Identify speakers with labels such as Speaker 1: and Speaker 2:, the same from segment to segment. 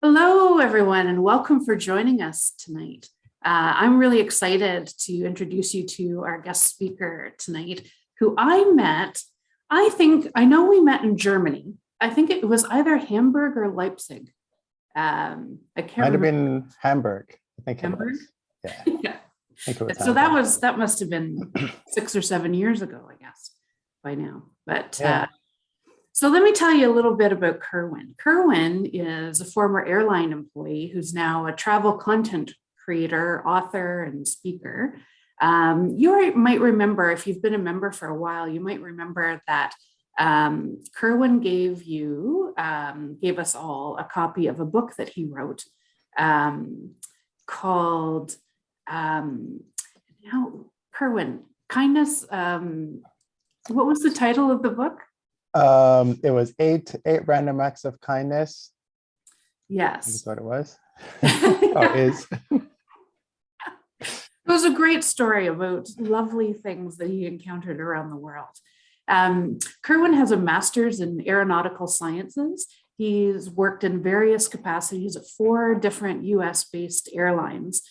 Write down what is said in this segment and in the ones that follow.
Speaker 1: Hello, everyone, and welcome for joining us tonight. I'm really excited to introduce you to our guest speaker tonight, who I know we met in Germany. I think it was either Hamburg or Leipzig. I can't
Speaker 2: Might have
Speaker 1: remember.
Speaker 2: been Hamburg. I think it
Speaker 1: Hamburg?
Speaker 2: was. Yeah,
Speaker 1: Yeah.
Speaker 2: I think it was
Speaker 1: So
Speaker 2: Hamburg.
Speaker 1: that must have been 6 or 7 years ago, I guess, by now. But
Speaker 2: Yeah.
Speaker 1: so let me tell you a little bit about Kerwin. Kerwin is a former airline employee who's now a travel content creator, author, and speaker. You might remember, if you've been a member for a while, you might remember that Kerwin gave us all a copy of a book that he wrote called, Kerwin, Kindness. What was the title of the book?
Speaker 2: It was eight random acts of kindness.
Speaker 1: Yes.
Speaker 2: That's what it was. Oh, is.
Speaker 1: It was a great story about lovely things that he encountered around the world. Kerwin has a master's in aeronautical sciences. He's worked in various capacities at 4 different US-based airlines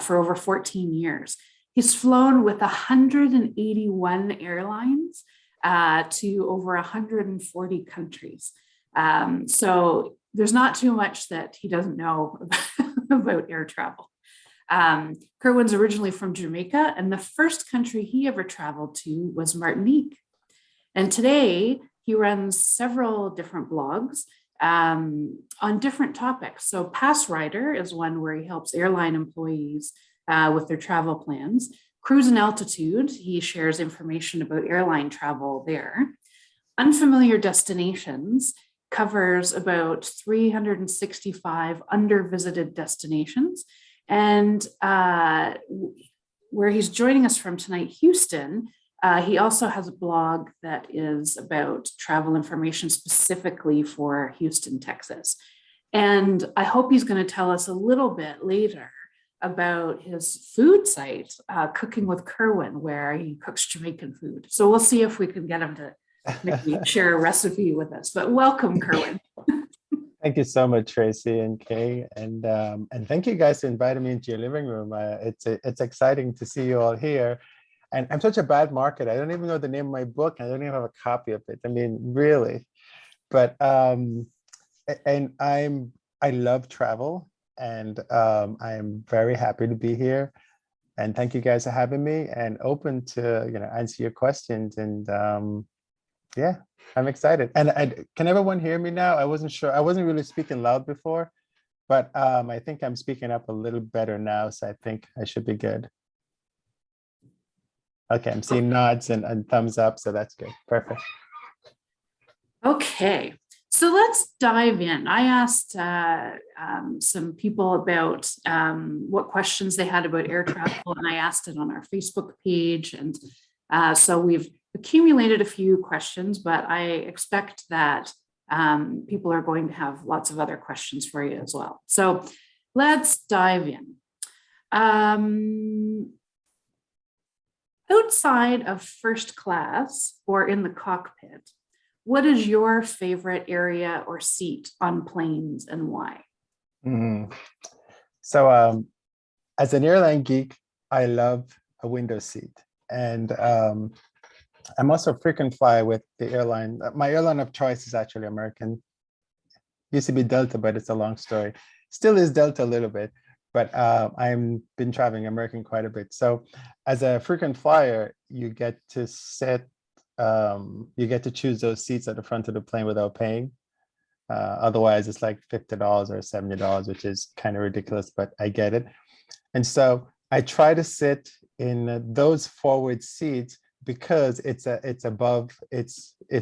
Speaker 1: for over 14 years. He's flown with 181 airlines to over 140 countries. So there's not too much that he doesn't know about air travel. Kerwin's originally from Jamaica, and the first country he ever traveled to was Martinique. And today he runs several different blogs on different topics. So Pass Rider is one where he helps airline employees with their travel plans. Cruise and Altitude, he shares information about airline travel there. Unfamiliar Destinations covers about 365 under-visited destinations. And where he's joining us from tonight, Houston, he also has a blog that is about travel information specifically for Houston, Texas. And I hope he's going to tell us a little bit later about his food site, Cooking with Kerwin, where he cooks Jamaican food. So we'll see if we can get him to maybe share a recipe with us. But welcome, Kerwin.
Speaker 2: Thank you so much, Tracy and Kay, and thank you guys for inviting me into your living room. It's exciting to see you all here, and I'm such a bad marketer. I don't even know the name of my book. I don't even have a copy of it. I mean, really, but and I love travel, and I'm very happy to be here, and thank you guys for having me, and open to answer your questions, and yeah. I'm excited. And can everyone hear me now? I wasn't sure. I wasn't really speaking loud before, but I think I'm speaking up a little better now. So I think I should be good. Okay, I'm seeing nods and thumbs up. So that's good. Perfect.
Speaker 1: Okay, so let's dive in. I asked some people about what questions they had about air travel, and I asked it on our Facebook page. And so we've accumulated a few questions, but I expect that people are going to have lots of other questions for you as well. So let's dive in. Outside of first class or in the cockpit, what is your favorite area or seat on planes and why?
Speaker 2: So as an airline geek, I love a window seat. And I'm also a frequent flyer with the airline. My airline of choice is actually American. Used to be Delta, but it's a long story. Still is Delta a little bit, but I've been traveling American quite a bit. So as a frequent flyer, you get to choose those seats at the front of the plane without paying. Otherwise, it's like $50 or $70, which is kind of ridiculous, but I get it. And so I try to sit in those forward seats because it's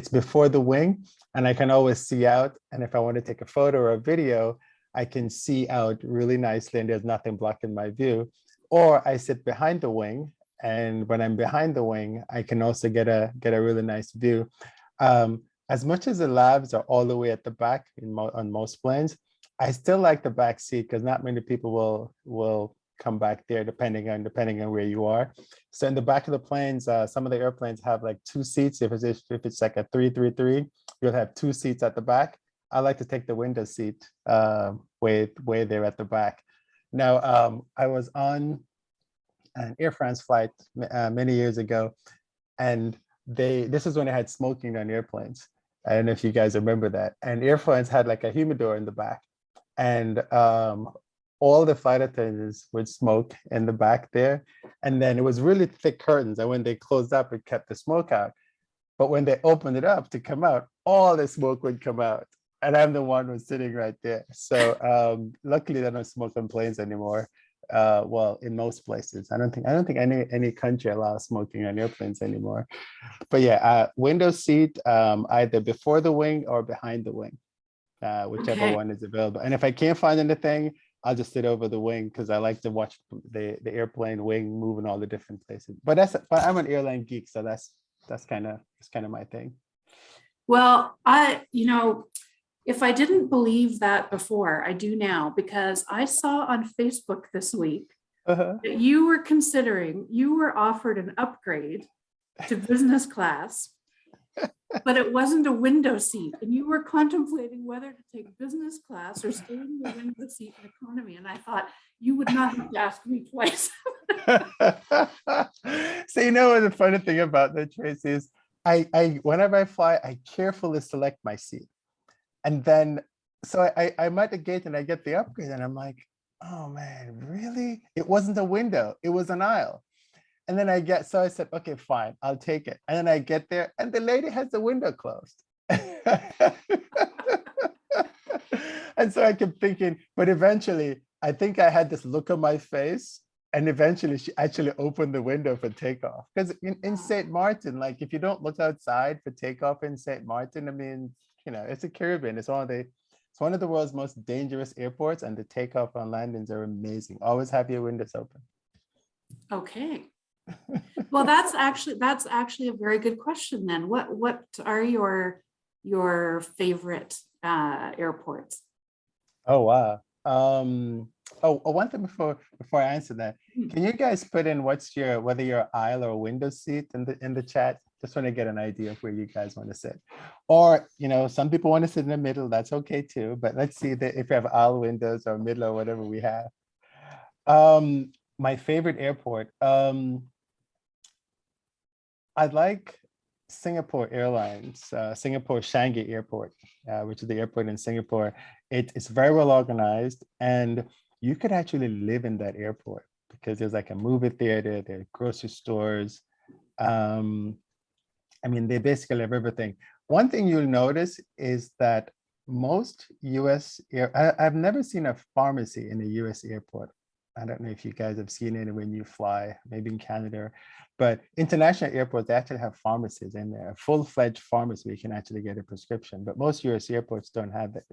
Speaker 2: before the wing, and I can always see out. And if I want to take a photo or a video, I can see out really nicely, and there's nothing blocking my view. Or I sit behind the wing, and when I'm behind the wing, I can also get a really nice view. As much as the labs are all the way at the back on most planes, I still like the back seat because not many people will come back there depending on where you are. So in the back of the planes, some of the airplanes have like 2 seats. If it's like a 333, you'll have 2 seats at the back. I like to take the window seat way there at the back. Now, I was on an Air France flight many years ago, and this is when they had smoking on airplanes. I don't know if you guys remember that. And Air France had like a humidor in the back, and all the flight attendants would smoke in the back there. And then it was really thick curtains, and when they closed up, it kept the smoke out. But when they opened it up to come out, all the smoke would come out. And I'm the one who's sitting right there. So luckily they don't smoke on planes anymore. Well, in most places. I don't think any country allows smoking on airplanes anymore. But yeah, window seat, either before the wing or behind the wing, whichever
Speaker 1: Okay.
Speaker 2: one is available. And if I can't find anything, I'll just sit over the wing because I like to watch the airplane wing move in all the different places. But I'm an airline geek, so that's kind of my thing.
Speaker 1: Well, if I didn't believe that before, I do now, because I saw on Facebook this week
Speaker 2: Uh-huh.
Speaker 1: that you were offered an upgrade to business class, but it wasn't a window seat. And you were contemplating whether to take business class or stay in the window seat in economy. And I thought you would not have to ask me twice.
Speaker 2: So you know what the funny thing about that, Tracy, is I whenever I fly, I carefully select my seat. And then so I'm at the gate and I get the upgrade and I'm like, oh man, really? It wasn't a window, it was an aisle. And then so I said, okay, fine, I'll take it. And then I get there and the lady has the window closed. And so I kept thinking, but eventually I think I had this look on my face. And eventually she actually opened the window for takeoff. Because in St. Martin, like if you don't look outside for takeoff in St. Martin, I mean, it's a Caribbean. It's one of the world's most dangerous airports, and the takeoff and landings are amazing. Always have your windows open.
Speaker 1: Okay. Well, that's actually a very good question then. What are your favorite airports?
Speaker 2: Oh wow. One thing before I answer that, can you guys put in whether you're aisle or window seat in the chat? Just want to get an idea of where you guys want to sit. Or, some people want to sit in the middle, that's okay too. But let's see if you have aisle, windows, or middle, or whatever we have. My favorite airport. I like Singapore Airlines, Singapore Changi Airport, which is the airport in Singapore. It's very well organized, and you could actually live in that airport because there's like a movie theater, there are grocery stores. I mean, they basically have everything. One thing you'll notice is that most I've never seen a pharmacy in a US airport. I don't know if you guys have seen it when you fly, maybe in Canada, but international airports, they actually have pharmacies in there, a full-fledged pharmacy where you can actually get a prescription, but most US airports don't have that.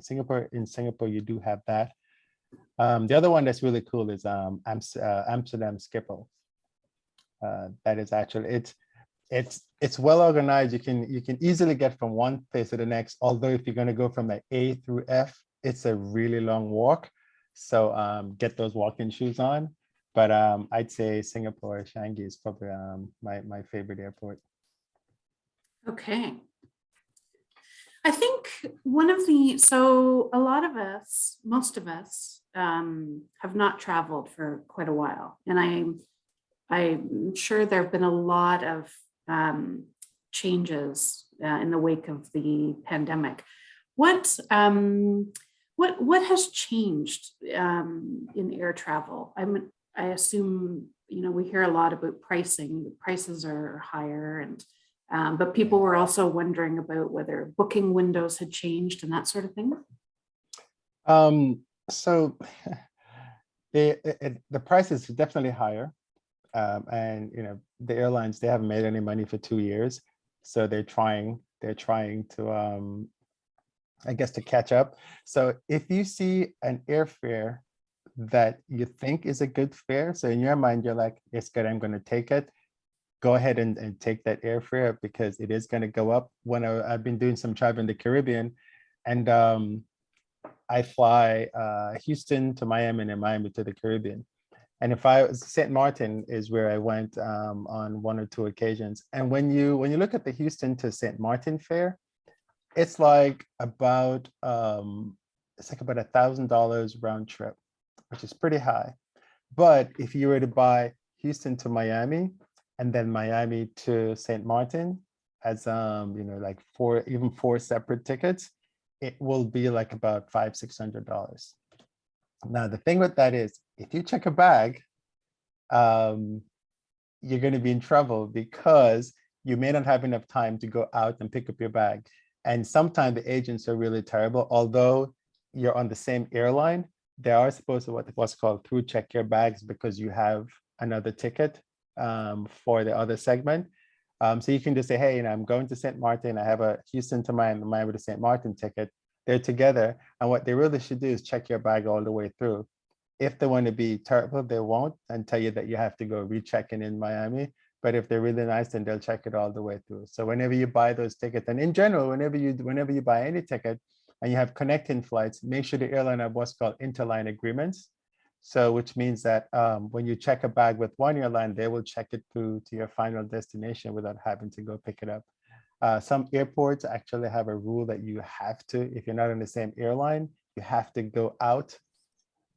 Speaker 2: In Singapore, you do have that. The other one that's really cool is Amsterdam Schiphol. That is actually, it's well organized. You can easily get from one place to the next, although if you're going to go from like A through F, it's a really long walk. So get those walking shoes on. But I'd say Singapore, Changi is probably my favorite airport.
Speaker 1: Okay. I think so a lot of us, most of us, have not traveled for quite a while. And I'm sure there have been a lot of changes in the wake of the pandemic. What has changed in air travel? I assume we hear a lot about pricing. The prices are higher, and but people were also wondering about whether booking windows had changed and that sort of thing.
Speaker 2: So the price is definitely higher, and the airlines, they haven't made any money for 2 years, so they're trying to I guess to catch up. So if you see an airfare that you think is a good fare, so in your mind you're like, it's good, I'm going to take it, go ahead and take that airfare because it is going to go up. When I've been doing some travel in the Caribbean, and I fly Houston to Miami and Miami to the Caribbean. And St. Martin is where I went on 1 or 2 occasions. And when you look at the Houston to St. Martin fare, It's like about $1,000 round trip, which is pretty high. But if you were to buy Houston to Miami and then Miami to St. Martin as like four separate tickets, it will be like about $500-600. Now the thing with that is if you check a bag, you're going to be in trouble because you may not have enough time to go out and pick up your bag. And sometimes the agents are really terrible. Although you're on the same airline, they are supposed to what's called through check your bags because you have another ticket for the other segment. So you can just say, hey, I'm going to St. Martin. I have a Houston to Miami to St. Martin ticket. They're together. And what they really should do is check your bag all the way through. If they want to be terrible, they won't and tell you that you have to go recheck in Miami. But if they're really nice, then they'll check it all the way through. So whenever you buy those tickets, and in general, whenever you buy any ticket and you have connecting flights, make sure the airline have what's called interline agreements. So which means that when you check a bag with one airline, they will check it through to your final destination without having to go pick it up. Some airports actually have a rule that you have to, if you're not on the same airline, you have to go out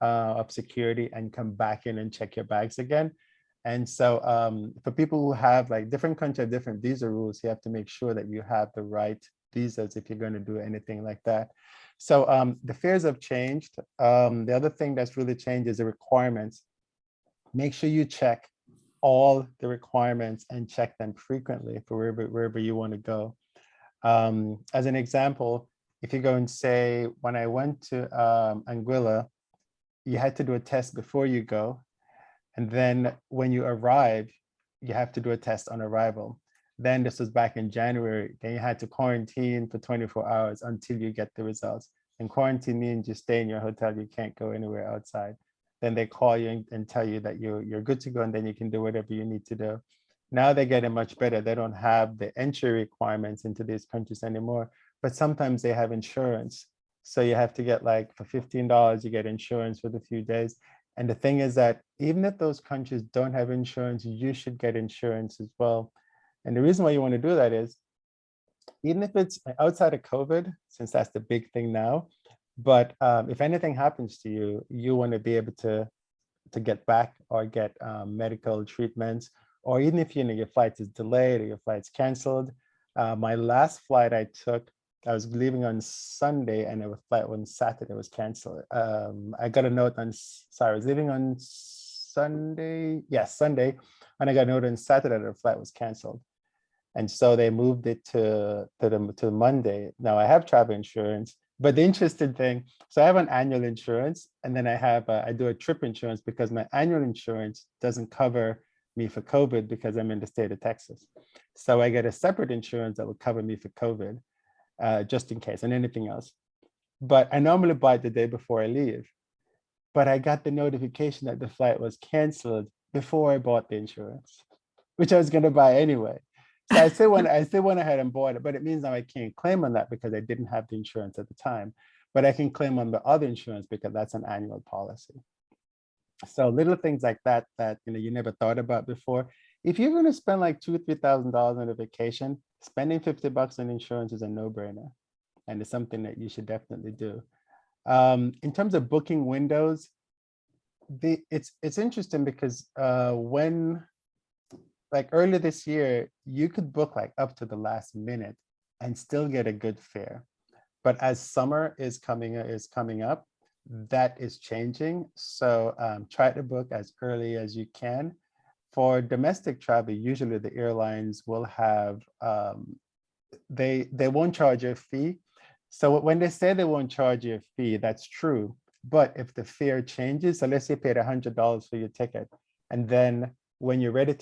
Speaker 2: of security and come back in and check your bags again. And so for people who have like different countries have different visa rules, you have to make sure that you have the right visas if you're going to do anything like that. So the fares have changed. The other thing that's really changed is the requirements. Make sure you check all the requirements and check them frequently for wherever you want to go. As an example, if you go and say, when I went to Anguilla, you had to do a test before you go. And then when you arrive, you have to do a test on arrival. Then this was back in January. Then you had to quarantine for 24 hours until you get the results. And quarantine means you stay in your hotel. You can't go anywhere outside. Then they call you and tell you that you're good to go, and then you can do whatever you need to do. Now they're getting much better. They don't have the entry requirements into these countries anymore, but sometimes they have insurance. So you have to get like for $15, you get insurance for the few days. And the thing is that even if those countries don't have insurance, you should get insurance as well. And the reason why you want to do that is, even if it's outside of COVID, since that's the big thing now, but if anything happens to you, you want to be able to get back or get medical treatments, or even if your flight is delayed or your flight's canceled. My last flight I took, I was leaving on Sunday and the flight on Saturday was canceled. I got a note on, sorry, I was leaving on Sunday. Yes, Sunday. And I got a note on Saturday that the flight was canceled. And so they moved it to Monday. Now I have travel insurance, but the interesting thing, so I have an annual insurance, and then I do a trip insurance because my annual insurance doesn't cover me for COVID because I'm in the state of Texas. So I get a separate insurance that will cover me for COVID. Just in case and anything else. But I normally buy it the day before I leave. But I got the notification that the flight was canceled before I bought the insurance, which I was going to buy anyway. So I still went ahead and bought it, but it means now I can't claim on that because I didn't have the insurance at the time. But I can claim on the other insurance because that's an annual policy. So little things like that you never thought about before. If you're going to spend like $2,000-3,000 on a vacation, spending $50 on insurance is a no-brainer, and it's something that you should definitely do. In terms of booking windows, it's interesting because when like earlier this year, you could book like up to the last minute and still get a good fare. But as summer is coming up, that is changing. So try to book as early as you can. For domestic travel, usually the airlines will have, they won't charge you a fee. So when they say they won't charge you a fee, that's true. But if the fare changes, so let's say you paid $100 for your ticket, and then when you're ready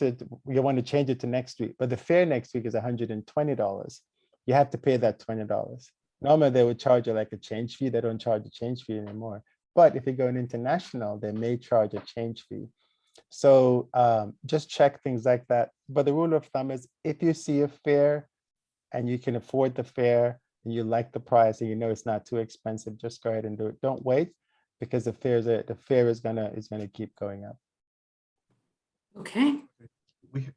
Speaker 2: you want to change it to next week, but the fare next week is $120, you have to pay that $20. Normally they would charge you like a change fee. They don't charge a change fee anymore. But if you're going international, they may charge a change fee. So just check things like that. But the rule of thumb is if you see a fare and you can afford the fare and you like the price and you know it's not too expensive, just go ahead and do it. Don't wait, because the fare is gonna keep going up.
Speaker 1: Okay.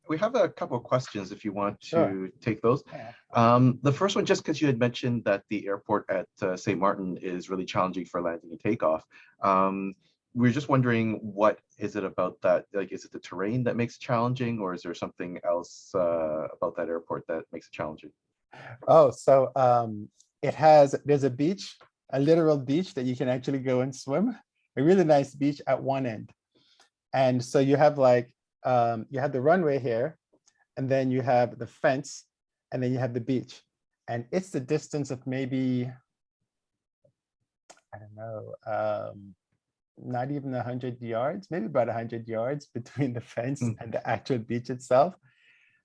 Speaker 3: We have a couple of questions if you want
Speaker 2: Sure.
Speaker 3: to take those. The first one, just because you had mentioned that the airport at St. Martin is really challenging for landing and takeoff. We're just wondering, what is it about that? Like, is it the terrain that makes it challenging, or is there something else about that airport that makes it challenging?
Speaker 2: Oh, so there's a beach, a literal beach that you can actually go and swim, a really nice beach at one end. And so you have like, you have the runway here, and then you have the fence, and then you have the beach. And it's the distance of maybe, I don't know, not even 100 yards, maybe about 100 yards between the fence and the actual beach itself.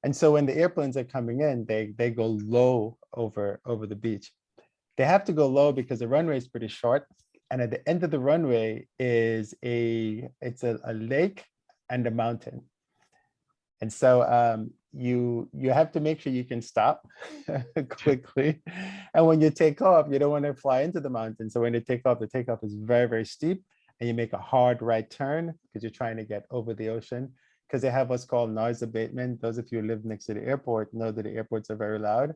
Speaker 2: And so when the airplanes are coming in, they go low over the beach. They have to go low because the runway is pretty short. And at the end of the runway is it's a lake and a mountain. And so you have to make sure you can stop quickly. And when you take off, you don't want to fly into the mountain. So when you take off, the takeoff is very, very steep. And you make a hard right turn because you're trying to get over the ocean, because they have what's called noise abatement. Those of you who live next to the airport know that the airports are very loud.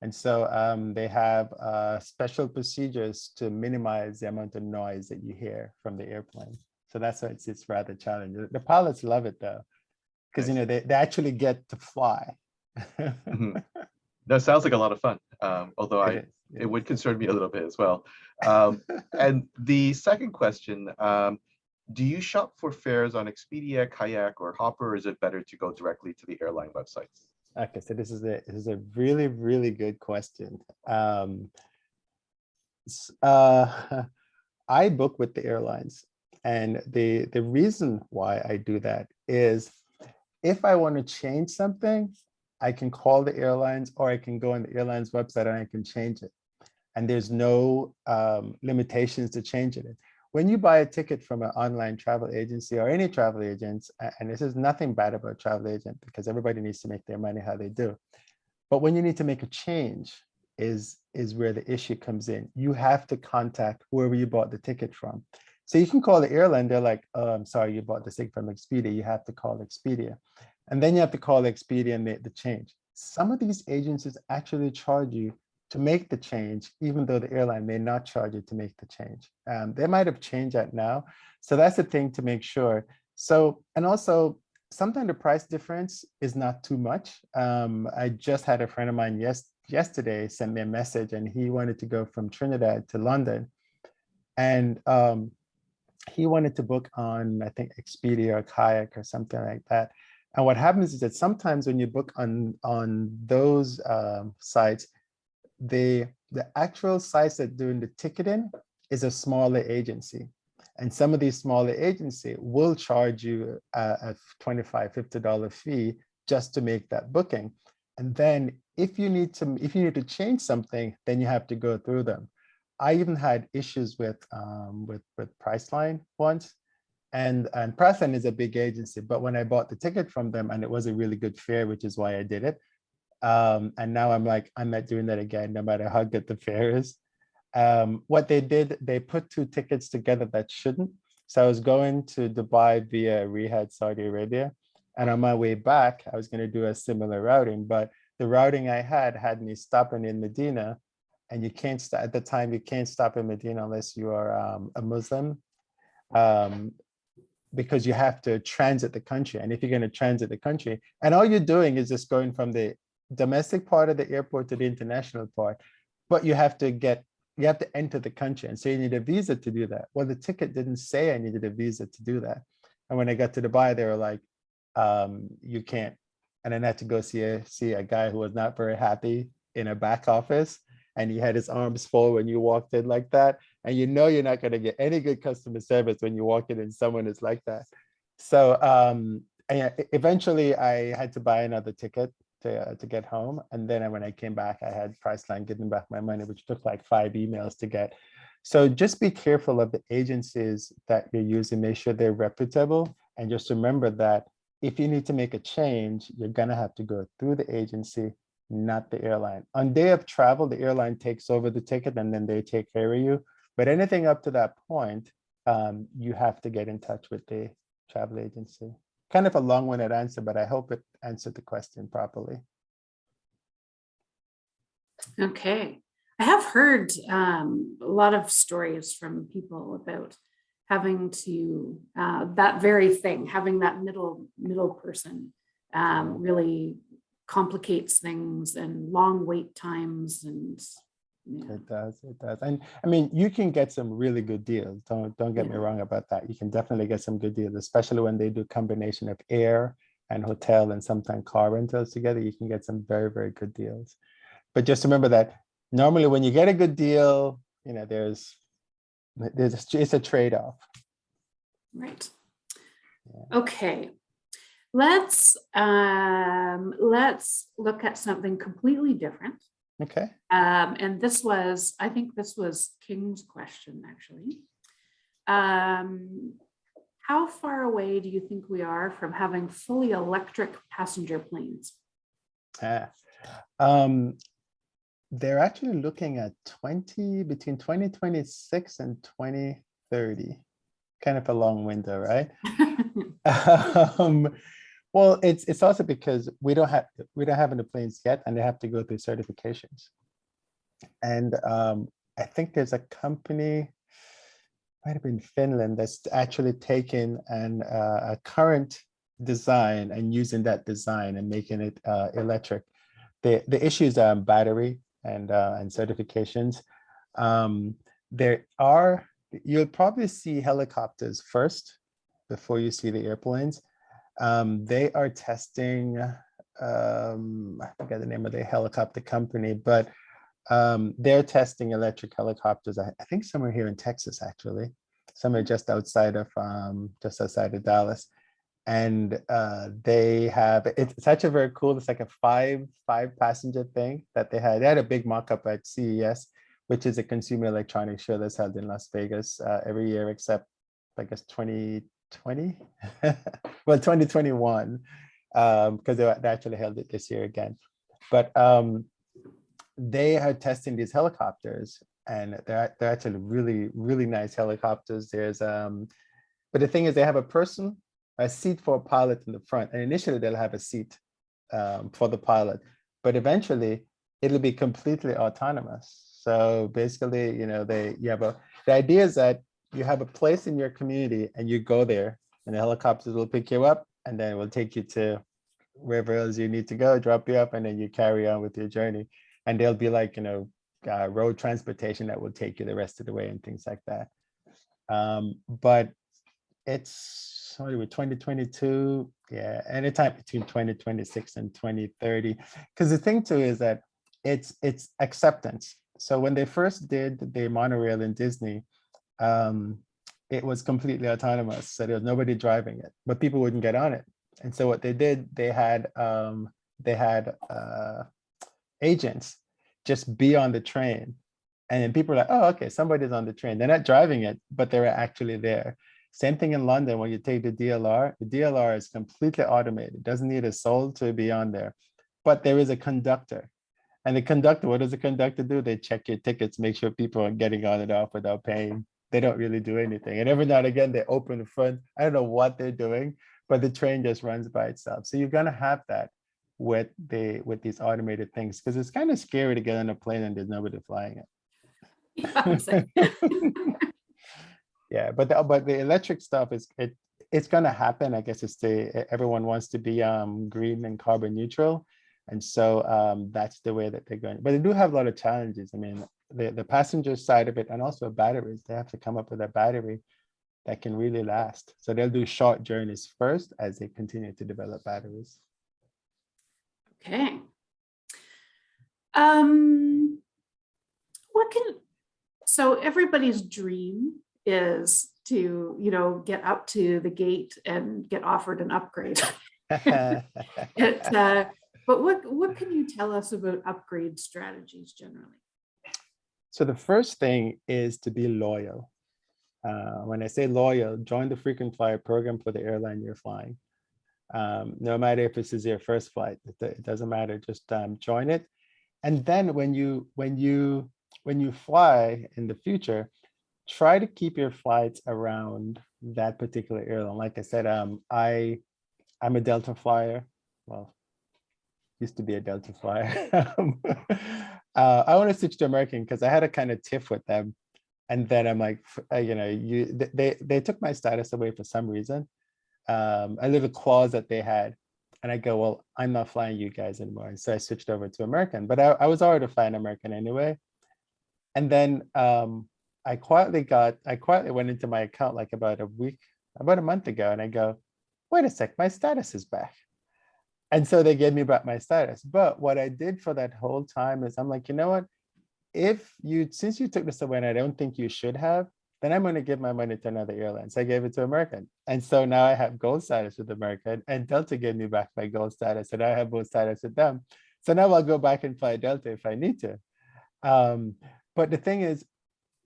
Speaker 2: And so they have special procedures to minimize the amount of noise that you hear from the airplane. So that's why it's rather challenging. The pilots love it though, because you know they actually get to fly.
Speaker 3: That sounds like a lot of fun, although it would concern me a little bit as well. And the second question, do you shop for fares on Expedia, Kayak, or Hopper, or is it better to go directly to the airline websites?
Speaker 2: Okay, so this is a really, really good question. I book with the airlines, and the reason why I do that is if I want to change something, I can call the airlines, or I can go on the airline's website and I can change it. And there's no limitations to change it. When you buy a ticket from an online travel agency or any travel agents, and this is nothing bad about travel agent because everybody needs to make their money how they do. But when you need to make a change is where the issue comes in. You have to contact whoever you bought the ticket from. So you can call the airline, they're like, oh, I'm sorry, you bought the ticket from Expedia. You have to call Expedia. And then you have to call Expedia and make the change. Some of these agencies actually charge you to make the change, even though the airline may not charge you to make the change. They might have changed that now. So that's the thing to make sure. So, and also sometimes the price difference is not too much. I just had a friend of mine yesterday sent me a message, and he wanted to go from Trinidad to London. And he wanted to book on, I think, Expedia or Kayak or something like that. And what happens is that sometimes when you book on those sites, the actual sites that doing the ticketing is a smaller agency. And some of these smaller agencies will charge you a $25, $50 fee just to make that booking. And then if you need to change something, then you have to go through them. I even had issues with Priceline once. And Priceline is a big agency, but when I bought the ticket from them, and it was a really good fare, which is why I did it. And now I'm not doing that again, no matter how good the fare is. What they did, they put two tickets together that shouldn't. So I was going to Dubai via Riyadh, Saudi Arabia. And on my way back, I was going to do a similar routing, but the routing I had me stopping in Medina. And you can't stop at the time, you can't stop in Medina unless you are a Muslim. Because you have to transit the country. And if you're going to transit the country, and all you're doing is just going from the domestic part of the airport to the international part, but you have to enter the country. And so you need a visa to do that. Well, the ticket didn't say I needed a visa to do that. And when I got to Dubai, they were like, you can't. And then I had to go see a guy who was not very happy in a back office. And he had his arms full when you walked in like that. And you know you're not going to get any good customer service when you walk in and someone is like that. So eventually I had to buy another ticket to get home. And then when I came back, I had Priceline giving back my money, which took like 5 emails to get. So just be careful of the agencies that you're using, make sure they're reputable. And just remember that if you need to make a change, you're going to have to go through the agency, not the airline. On day of travel, the airline takes over the ticket and then they take care of you. But anything up to that point, you have to get in touch with the travel agency. kind of a long-winded answer, but I hope it answered the question properly.
Speaker 1: Okay. I have heard a lot of stories from people about having to, that very thing, having that middle person really complicates things, and long wait times, and yeah.
Speaker 2: It does, it does. And I mean, you can get some really good deals. Don't get me wrong about that. You can definitely get some good deals, especially when they do combination of air and hotel and sometimes car rentals together. You can get some very, very good deals. But just remember that normally when you get a good deal, you know, it's a trade-off.
Speaker 1: Right.
Speaker 2: Yeah.
Speaker 1: Okay. Let's look at something completely different.
Speaker 2: Okay.
Speaker 1: And this was, I think this was King's question, actually. How far away do you think we are from having fully electric passenger planes?
Speaker 2: They're actually looking at between 2026 and 2030, kind of a long window, right? Well, it's also because we don't have any planes yet, and they have to go through certifications. And I think there's a company, might have been Finland, that's actually taken a current design and using that design and making it electric. The issues are battery and certifications. You'll probably see helicopters first before you see the airplanes. They are testing, I forget the name of the helicopter company, but they're testing electric helicopters. I think somewhere here in Texas, actually, somewhere just outside of Dallas. And they have, it's actually very cool. It's like a five passenger thing that they had. They had a big mock-up at CES, which is a consumer electronics show that's held in Las Vegas every year, except I guess 2020, well, 2021, because they actually held it this year again. But they are testing these helicopters, and they're actually really, really nice helicopters. There's but the thing is, they have a seat for a pilot in the front, and initially they'll have a seat for the pilot, but eventually it'll be completely autonomous. So basically, you know, the idea is that you have a place in your community and you go there, and the helicopters will pick you up, and then it will take you to wherever else you need to go, drop you up, and then you carry on with your journey. And they'll be like, you know, road transportation that will take you the rest of the way and things like that. But it's 2022, yeah, anytime between 2026 and 2030. Because the thing too is that it's acceptance. So when they first did the monorail in Disney, it was completely autonomous. So there was nobody driving it, but people wouldn't get on it. And so what they did, they had agents just be on the train. And then people are like, oh, okay, somebody's on the train. They're not driving it, but they're actually there. Same thing in London, when you take the DLR is completely automated. It doesn't need a soul to be on there, but there is a conductor. And the conductor, what does the conductor do? They check your tickets, make sure people are getting on and off without paying. They don't really do anything. And every now and again, they open the front. I don't know what they're doing, but the train just runs by itself. So you're gonna have that with these automated things, because it's kind of scary to get on a plane and there's nobody flying it. Yeah, but the electric stuff it's gonna happen. I guess everyone wants to be green and carbon neutral, and so that's the way that they're going. But they do have a lot of challenges. I mean, the passenger side of it, and also batteries. They have to come up with a battery that can really last. So they'll do short journeys first as they continue to develop batteries.
Speaker 1: Okay. So everybody's dream is to, you know, get up to the gate and get offered an upgrade. But what can you tell us about upgrade strategies generally?
Speaker 2: So the first thing is to be loyal. When I say loyal, join the frequent flyer program for the airline you're flying. No matter if this is your first flight, it doesn't matter. Just join it, and then when you fly in the future, try to keep your flights around that particular airline. Like I said, I I'm a Delta flyer. Well, used to be a Delta flyer. I want to switch to American because I had a kind of tiff with them. And then I'm like, they took my status away for some reason, a little clause that they had. And I go, well, I'm not flying you guys anymore. And so I switched over to American, but I was already flying American anyway. And then I quietly went into my account like about a month ago, and I go, wait a sec, my status is back. And so they gave me back my status. But what I did for that whole time is I'm like, you know what? Since you took this away and I don't think you should have, then I'm going to give my money to another airline. So I gave it to American. And so now I have gold status with American, and Delta gave me back my gold status, and I have gold status with them. So now I'll go back and fly Delta if I need to. But the thing is,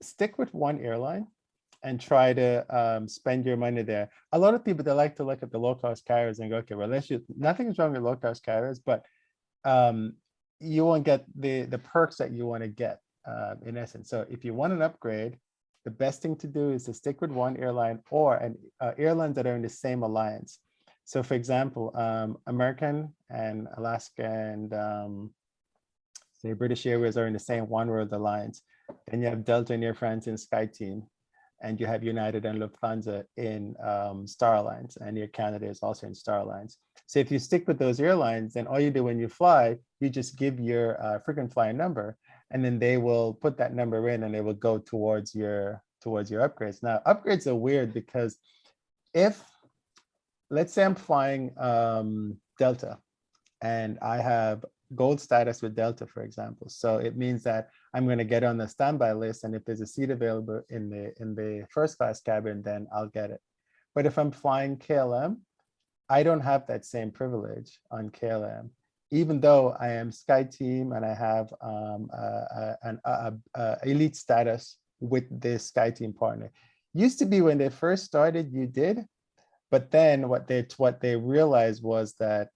Speaker 2: stick with one airline and try to spend your money there. A lot of people, they like to look at the low-cost carriers and go, okay, well, nothing is wrong with low-cost carriers, but you won't get the perks that you want to get in essence. So if you want an upgrade, the best thing to do is to stick with one airline or airlines that are in the same alliance. So for example, American and Alaska and say British Airways are in the same One World Alliance. Then you have Delta and Air France and SkyTeam, and you have United and Lufthansa in Star Alliance, and Air Canada is also in Star Alliance. So if you stick with those airlines, then all you do when you fly, you just give your frequent flyer number, and then they will put that number in, and they will go towards your upgrades. Now, upgrades are weird because let's say I'm flying Delta, and I have gold status with Delta, for example. So it means that I'm going to get on the standby list, and if there's a seat available in the first class cabin, then I'll get it. But if I'm flying KLM, I don't have that same privilege on KLM, even though I am SkyTeam and I have an elite status with this SkyTeam partner. Used to be when they first started, you did, but then what they realized was that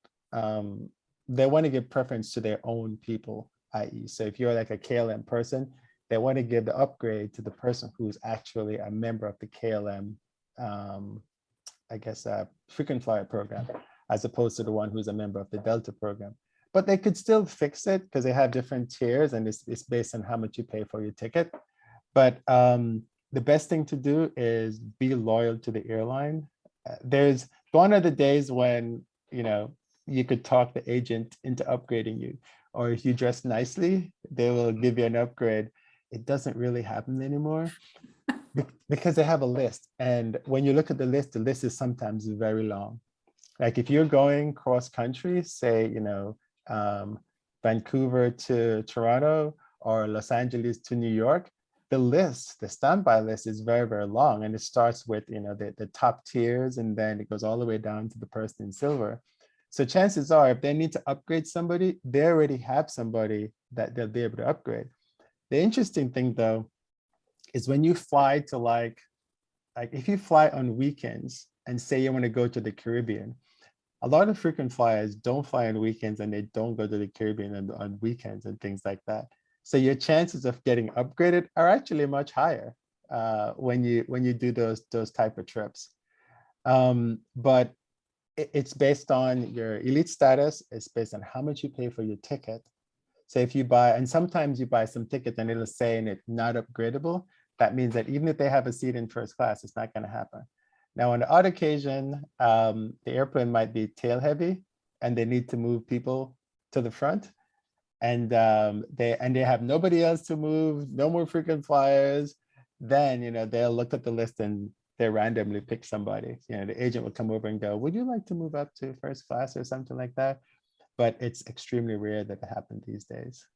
Speaker 2: they want to give preference to their own people, i.e. so if you're like a KLM person, they want to give the upgrade to the person who's actually a member of the KLM, frequent flyer program, as opposed to the one who's a member of the Delta program. But they could still fix it because they have different tiers, and it's based on how much you pay for your ticket. But the best thing to do is be loyal to the airline. There's gone are the days when, you could talk the agent into upgrading you, or if you dress nicely, they will give you an upgrade. It doesn't really happen anymore because they have a list. And when you look at the list is sometimes very long. Like if you're going cross country, say, Vancouver to Toronto or Los Angeles to New York, the standby list is very, very long. And it starts with, the top tiers, and then it goes all the way down to the person in silver. So chances are, if they need to upgrade somebody, they already have somebody that they'll be able to upgrade. The interesting thing, though, is when you fly to like if you fly on weekends and say you want to go to the Caribbean, a lot of frequent flyers don't fly on weekends, and they don't go to the Caribbean on weekends and things like that. So your chances of getting upgraded are actually much higher when you do those type of trips. But it's based on your elite status. It's based on how much you pay for your ticket. So if you buy, and sometimes you buy some ticket and it'll say in it not upgradable, that means that even if they have a seat in first class, it's not going to happen. Now, on the odd occasion, the airplane might be tail heavy and they need to move people to the front, and they have nobody else to move, no more frequent flyers. Then they'll look at the list and they randomly pick somebody. The agent will come over and go, would you like to move up to first class or something like that? But it's extremely rare that it happens these days.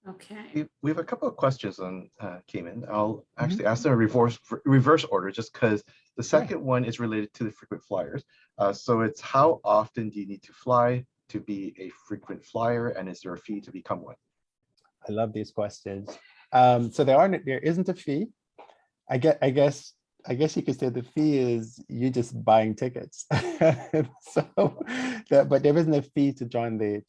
Speaker 1: Okay.
Speaker 3: We have a couple of questions on came in. I'll actually ask them in reverse order, just because the second one is related to the frequent flyers. So it's, how often do you need to fly to be a frequent flyer, and is there a fee to become one?
Speaker 2: I love these questions. So there isn't a fee. I guess you could say the fee is you just buying tickets. But there isn't a fee to join the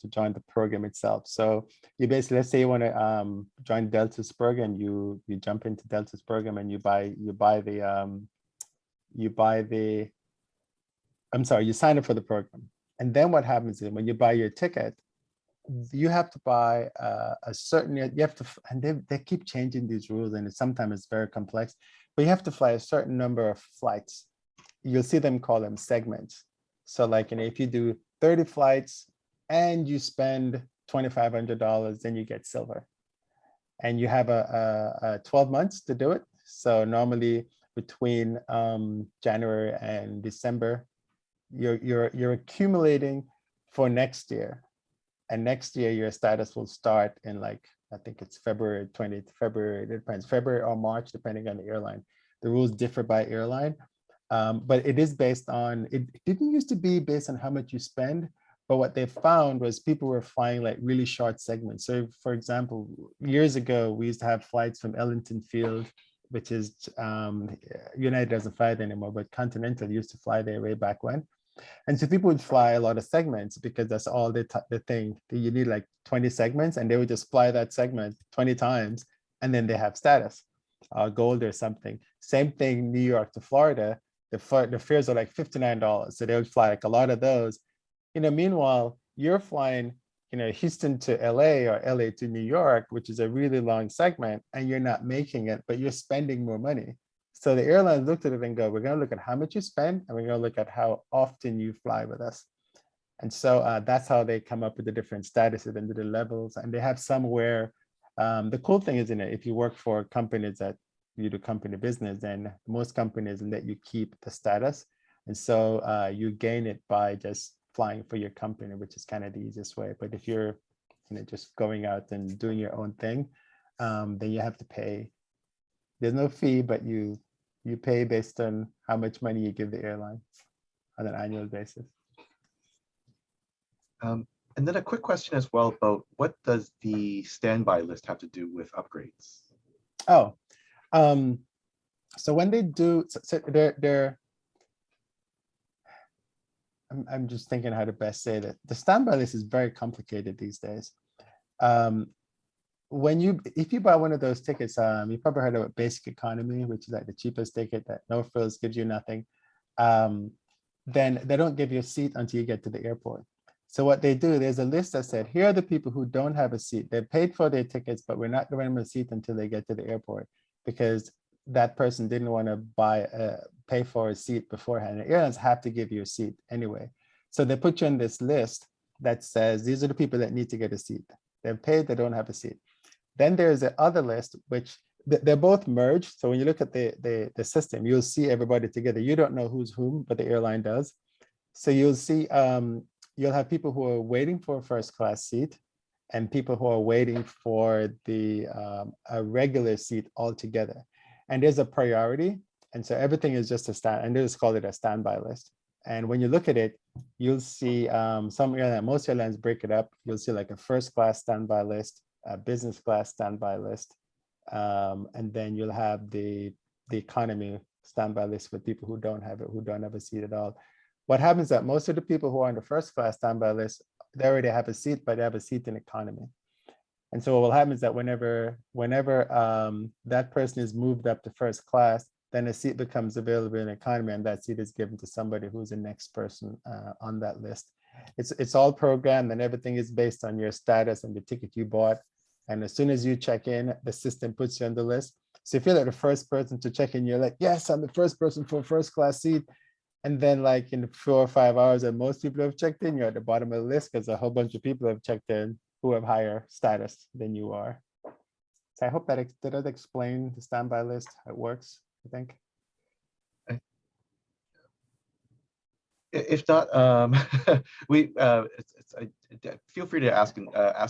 Speaker 2: program itself. So you basically, let's say you want to join Delta's program, you jump into Delta's program and you buy the I'm sorry, you sign up for the program. And then what happens is when you buy your ticket, you have to buy a certain, you have to, and they keep changing these rules, and sometimes it's very complex, but you have to fly a certain number of flights. You'll see them call them segments. So like, if you do 30 flights and you spend $2,500, then you get silver. And you have a 12 months to do it. So normally between January and December, you're accumulating for next year. And next year, your status will start in I think it's February 20th, February, it depends, February or March, depending on the airline. The rules differ by airline, but it is based on, it didn't used to be based on how much you spend, but what they found was people were flying really short segments. So for example, years ago, we used to have flights from Ellington Field, which is, United doesn't fly it anymore, but Continental used to fly there way back when. And so people would fly a lot of segments because that's all the thing. You need 20 segments, and they would just fly that segment 20 times, and then they have status, gold or something. Same thing, New York to Florida, the fares are $59. So they would fly a lot of those. Meanwhile, you're flying, Houston to LA or LA to New York, which is a really long segment, and you're not making it, but you're spending more money. So the airlines looked at it and go, we're going to look at how much you spend, and we're going to look at how often you fly with us. And so that's how they come up with the different statuses and the levels. And they have some where the cool thing is, if you work for companies that you do company business, then most companies let you keep the status. And so you gain it by just flying for your company, which is kind of the easiest way. But if you're just going out and doing your own thing, then you have to pay. There's no fee, but you pay based on how much money you give the airline on an annual basis.
Speaker 3: And then a quick question as well about what does the standby list have to do with upgrades?
Speaker 2: Oh, so when they do, so I'm just thinking how to best say that. The standby list is very complicated these days. If you buy one of those tickets, you probably heard of basic economy, which is the cheapest ticket that no frills, gives you nothing. Then they don't give you a seat until you get to the airport. So what they do, there's a list that said, here are the people who don't have a seat. They paid for their tickets, but we're not giving them a seat until they get to the airport, because that person didn't want to pay for a seat beforehand. The airlines have to give you a seat anyway. So they put you on this list that says, these are the people that need to get a seat. They've paid, they don't have a seat. Then there's the other list, which they're both merged. So when you look at the system, you'll see everybody together. You don't know who's whom, but the airline does. So you'll see, you'll have people who are waiting for a first class seat and people who are waiting for a regular seat altogether. And there's a priority. And so everything is just and they just call it a standby list. And when you look at it, you'll see most airlines break it up. You'll see a first class standby list, a business class standby list, and then you'll have the economy standby list for people who don't have it, who don't have a seat at all. What happens is that most of the people who are on the first class standby list, they already have a seat, but they have a seat in economy. And so what will happen is that whenever that person is moved up to first class, then a seat becomes available in economy, and that seat is given to somebody who's the next person on that list. It's all programmed, and everything is based on your status and the ticket you bought. And as soon as you check in, the system puts you on the list. So if you're the first person to check in, you're like, yes, I'm the first person for a first class seat. And then in 4 or 5 hours that most people have checked in, you're at the bottom of the list because a whole bunch of people have checked in who have higher status than you are. So I hope that does explain the standby list, how it works, I think.
Speaker 3: If not, feel free to ask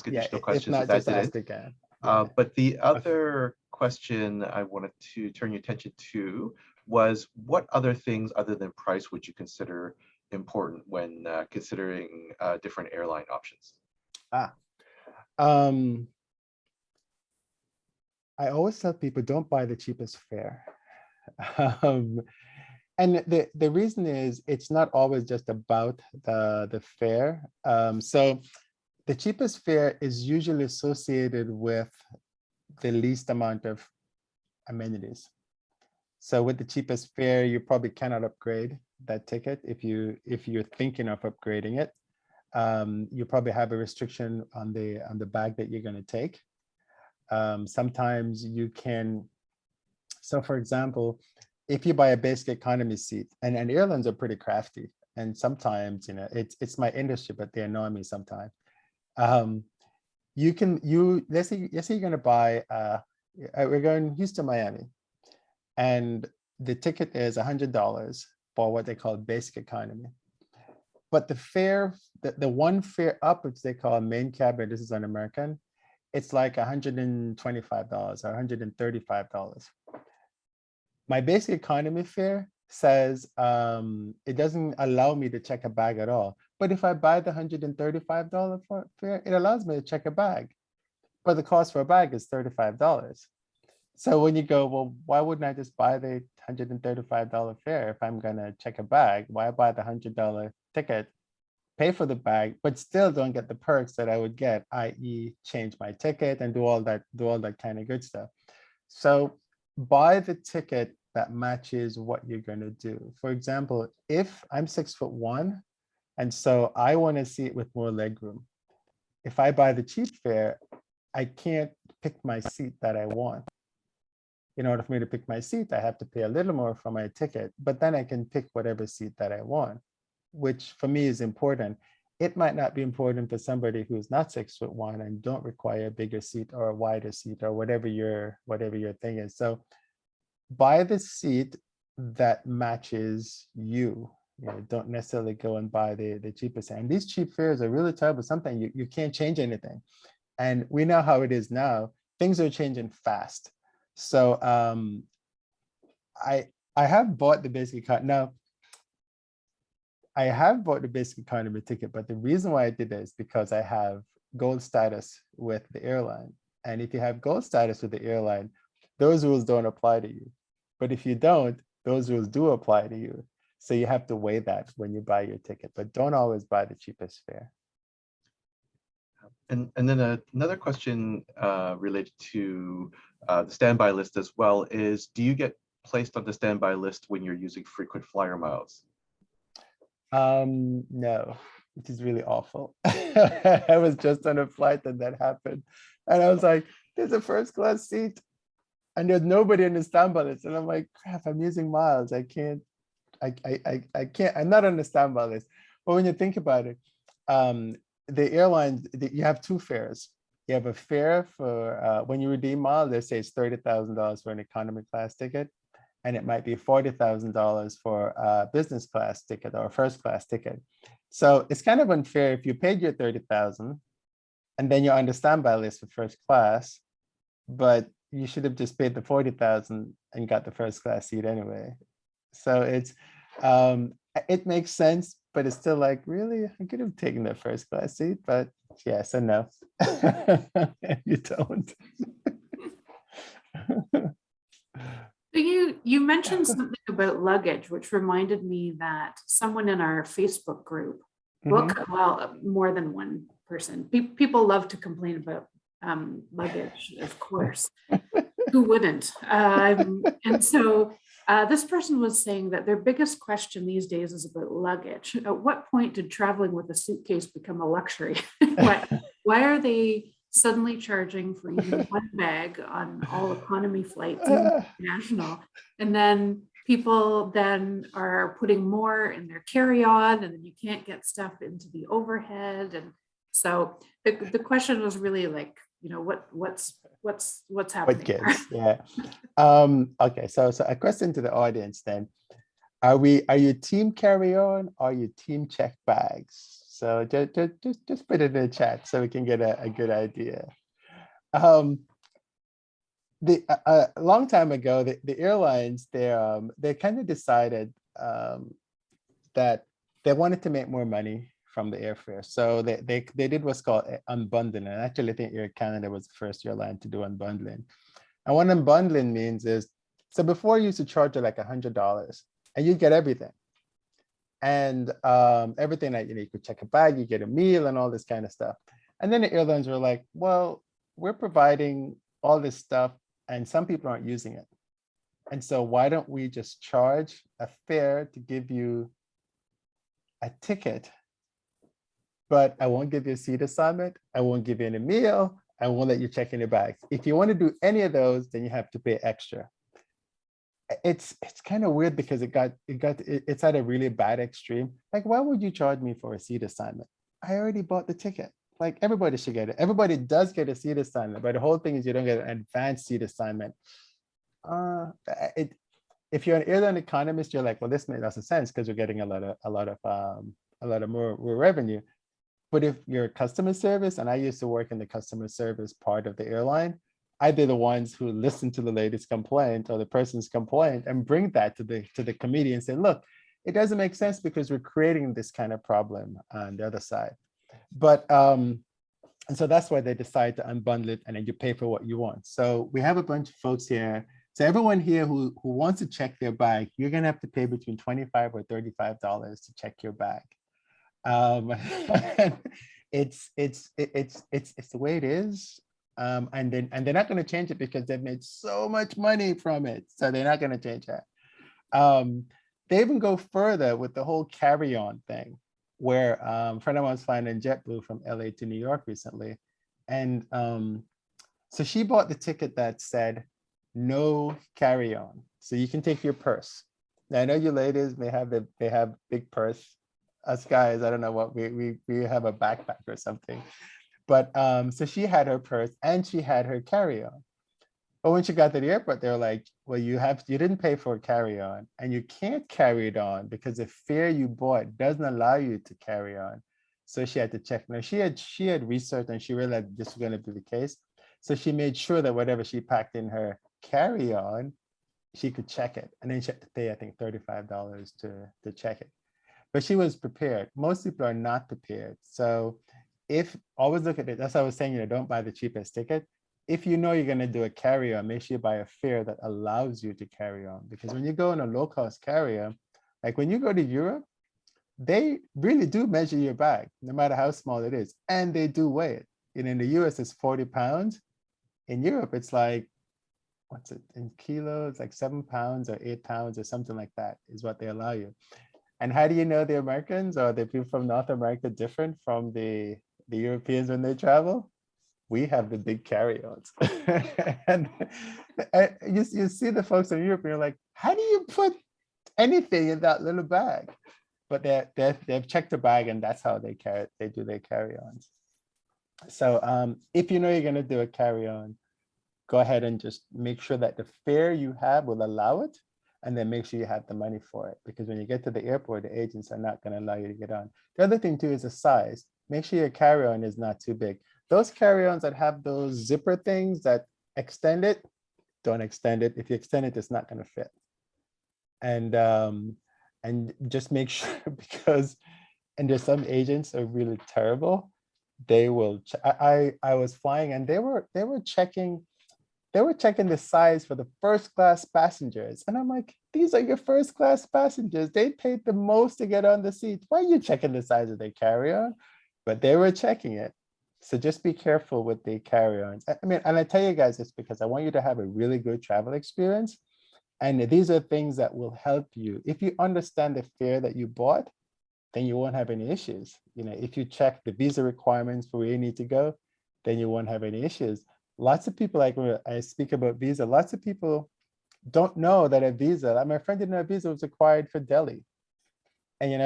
Speaker 3: additional questions.
Speaker 2: If not, just ask again.
Speaker 3: But the other question I wanted to turn your attention to was, what other things other than price would you consider important when considering different airline options?
Speaker 2: I always tell people, don't buy the cheapest fare. And the reason is, it's not always just about the fare. So the cheapest fare is usually associated with the least amount of amenities. So with the cheapest fare, you probably cannot upgrade that ticket if you're thinking of upgrading it. You probably have a restriction on the bag that you're going to take. Sometimes you can. So for example, if you buy a basic economy seat, and airlines are pretty crafty, and sometimes, it's my industry, but they annoy me sometimes. Let's say you're going to buy, we're going Houston, Miami, and the ticket is $100 for what they call basic economy. But the fare, the one fare up, which they call main cabin, this is an American, it's like $125 or $135. My basic economy fare says it doesn't allow me to check a bag at all. But if I buy the $135 fare, it allows me to check a bag. But the cost for a bag is $35. So when you go, well, why wouldn't I just buy the $135 fare if I'm going to check a bag? Why buy the $100 ticket, pay for the bag, but still don't get the perks that I would get, i.e. change my ticket and do all that kind of good stuff. So buy the ticket that matches what you're going to do. For example, if I'm 6'1", and so I want to see it with more legroom, if I buy the cheap fare, I can't pick my seat that I want. In order for me to pick my seat, I have to pay a little more for my ticket, but then I can pick whatever seat that I want, which for me is important. It might not be important for somebody who's not 6'1" and don't require a bigger seat or a wider seat or whatever your thing is. So buy the seat that matches you. Don't necessarily go and buy the cheapest. And these cheap fares are really terrible. Sometimes you can't change anything. And we know how it is now. Things are changing fast. So I have bought the basic economy. Now, I have bought the basic economy ticket, but the reason why I did that is because I have gold status with the airline. And if you have gold status with the airline, those rules don't apply to you. But if you don't, those rules do apply to you. So you have to weigh that when you buy your ticket, but don't always buy the cheapest fare.
Speaker 3: And then another question related to the standby list as well is, do you get placed on the standby list when you're using frequent flyer miles?
Speaker 2: No, which is really awful. I was just on a flight and that happened. And I was like, there's a first class seat and there's nobody in the standby list. And I'm like, crap, I'm using miles. I can't, I'm not on the standby list. But when you think about it, the airlines, you have two fares. You have a fare for when you redeem miles, they say it's $30,000 for an economy class ticket, and it might be $40,000 for a business class ticket or a first class ticket. So it's kind of unfair if you paid your $30,000 and then you're on the standby list for first class, but you should have just paid the $40,000 and got the first class seat anyway. So it makes sense, but it's still like, really, I could have taken the first class seat, but yes and no. You don't.
Speaker 1: You mentioned something about luggage, which reminded me that someone in our Facebook group book, well, more than one person. People love to complain about luggage, of course. Who wouldn't? And so this person was saying that their biggest question these days is about luggage. At what point did traveling with a suitcase become a luxury? Why are they suddenly charging for even one bag on all economy flights, even international? And then people then are putting more in their carry-on, and then you can't get stuff into the overhead. And so the question was really like, what's happening?
Speaker 2: What gives? Yeah. Okay. So a question to the audience then: Are you team carry-on or are you team check bags? So just put it in the chat so we can get a good idea. A long time ago, the airlines they kind of decided that they wanted to make more money from the airfare. So they did what's called unbundling. And actually, I think Air Canada was the first airline to do unbundling. And what unbundling means is, so before you used to charge you like $100 and you get everything. And everything that you could check a bag, you get a meal and all this kind of stuff. And then the airlines were like, well, we're providing all this stuff and some people aren't using it. And so why don't we just charge a fare to give you a ticket, but I won't give you a seat assignment. I won't give you any meal. I won't let you check in your bags. If you want to do any of those, then you have to pay extra. It's kind of weird because it's at a really bad extreme. Like, why would you charge me for a seat assignment? I already bought the ticket. Like, everybody should get it. Everybody does get a seat assignment, but the whole thing is you don't get an advanced seat assignment. If you're an airline economist, you're like, well, this makes lots of sense because you're getting a lot of more revenue. But if you're customer service, and I used to work in the customer service part of the airline, I'd be the ones who listen to the lady's complaint or the person's complaint and bring that to the committee and say, look, it doesn't make sense because we're creating this kind of problem on the other side. But and so that's why they decide to unbundle it, and then you pay for what you want. So we have a bunch of folks here. So everyone here who wants to check their bag, you're gonna have to pay between $25 or $35 to check your bag. It's the way it is. And they're not going to change it because they've made so much money from it. So they're not going to change that. They even go further with the whole carry-on thing, where a friend of mine was flying in JetBlue from LA to New York recently. And so she bought the ticket that said no carry-on. So you can take your purse. Now I know you ladies may have they have big purse. Us guys, I don't know what we have a backpack or something. But so she had her purse and she had her carry-on. But when she got to the airport, they were like, well, you didn't pay for a carry-on and you can't carry it on because the fare you bought doesn't allow you to carry on. So she had to check. Now she had researched and she realized this was going to be the case. So she made sure that whatever she packed in her carry-on, she could check it. And then she had to pay, I think, $35 to check it. But she was prepared. Most people are not prepared. So always look at it, that's what I was saying, don't buy the cheapest ticket. If you know you're going to do a carry-on, make sure you buy a fare that allows you to carry on. Because when you go on a low-cost carrier, like when you go to Europe, they really do measure your bag, no matter how small it is. And they do weigh it. In the US, it's 40 pounds. In Europe, it's like, what's it, in kilos, like 7 pounds or 8 pounds or something like that is what they allow you. And how do you know the Americans or the people from North America different from the Europeans when they travel? We have the big carry-ons. And you see the folks in Europe and you're like, how do you put anything in that little bag? But they've checked the bag and that's how they do their carry-ons. So if you know you're gonna do a carry-on, go ahead and just make sure that the fare you have will allow it, and then make sure you have the money for it. Because when you get to the airport, the agents are not gonna allow you to get on. The other thing too is the size. Make sure your carry-on is not too big. Those carry-ons that have those zipper things that extend it, don't extend it. If you extend it, it's not gonna fit. And just make sure, because, and there's some agents are really terrible. They will, I was flying and they were checking the size for the first class passengers. And I'm like, these are your first class passengers. They paid the most to get on the seat. Why are you checking the size of their carry-on? But they were checking it. So just be careful with the carry-ons. I mean, and I tell you guys this because I want you to have a really good travel experience. And these are things that will help you. If you understand the fare that you bought, then you won't have any issues. If you check the visa requirements for where you need to go, then you won't have any issues. Lots of people, like when I speak about visa, lots of people don't know that a visa, like my friend didn't know a visa was required for Delhi. And,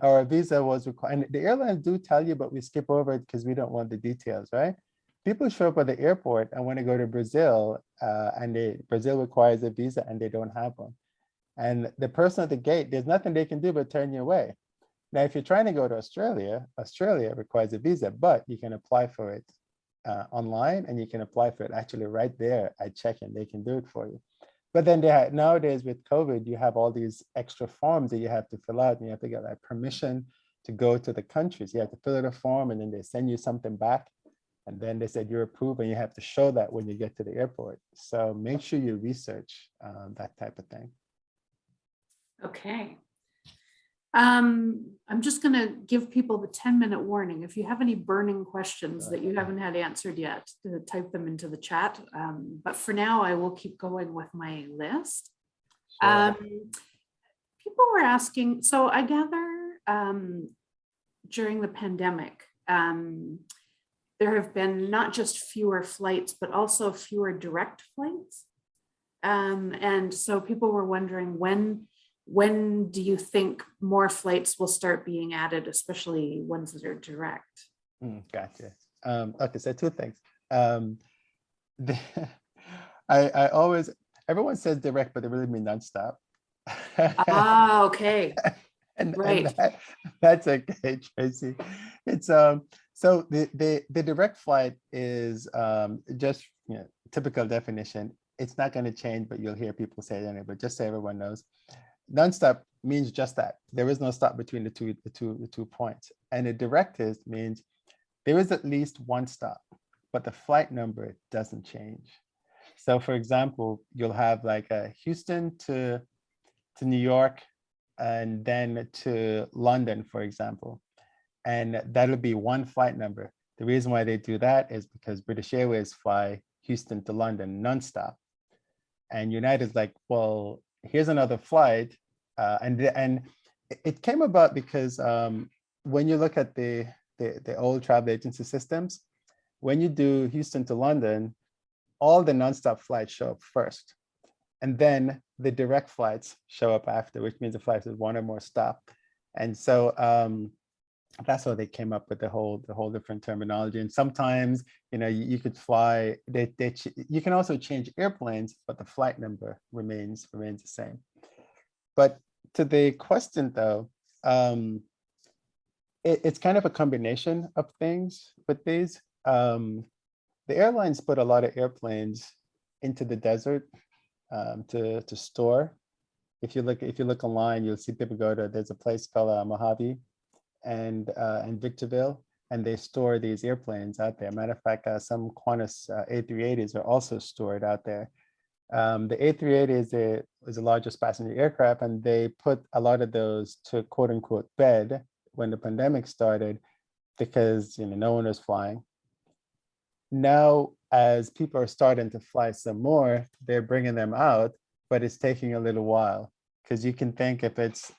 Speaker 2: or a visa was required. And the airlines do tell you, but we skip over it because we don't want the details, right? People show up at the airport and want to go to Brazil, and Brazil requires a visa and they don't have one. And the person at the gate, there's nothing they can do but turn you away. Now, if you're trying to go to Australia, Australia requires a visa, but you can apply for it online, and you can apply for it actually right there at check-in. They can do it for you. But then nowadays with COVID, you have all these extra forms that you have to fill out, and you have to get that permission to go to the countries. You have to fill out a form, and then they send you something back. And then they said you're approved, and you have to show that when you get to the airport. So make sure you research that type of thing.
Speaker 1: Okay. I'm just going to give people the 10-minute warning. If you have any burning questions that you haven't had answered yet, to type them into the chat. But for now, I will keep going with my list.
Speaker 2: Sure.
Speaker 1: People were asking, so I gather during the pandemic, there have been not just fewer flights, but also fewer direct flights. And so people were wondering when do you think more flights will start being added, especially ones that are direct?
Speaker 2: Gotcha. Okay, so two things. The, I always, everyone says direct, but they really mean nonstop.
Speaker 1: Ah, okay.
Speaker 2: and
Speaker 1: Right.
Speaker 2: that's okay, Tracy. It's so the direct flight is just, you know, typical definition. It's not going to change, but you'll hear people say it anyway. But just so everyone knows, nonstop means just that. There is no stop between the two points. And a direct means there is at least one stop, but the flight number doesn't change. So for example, you'll have like a Houston to New York and then to London, for example. And that'll be one flight number. The reason why they do that is because British Airways fly Houston to London nonstop. And United's like, well, here's another flight. And it came about because when you look at the old travel agency systems, when you do Houston to London, all the nonstop flights show up first. And then the direct flights show up after, which means the flights with one or more stop. And so that's how they came up with the whole different terminology. And sometimes, you know, you could fly, you can also change airplanes, but the flight number remains the same. But to the question though, it's kind of a combination of things with these. The airlines put a lot of airplanes into the desert to store. If you look online, you'll see people go to, there's a place called Mojave and Victorville, and they store these airplanes out there. Matter of fact, some Qantas A380s are also stored out there. The A380 is the largest passenger aircraft, and they put a lot of those to quote unquote bed when the pandemic started because, you know, no one was flying. Now, as people are starting to fly some more, they're bringing them out, but it's taking a little while because you can think if it's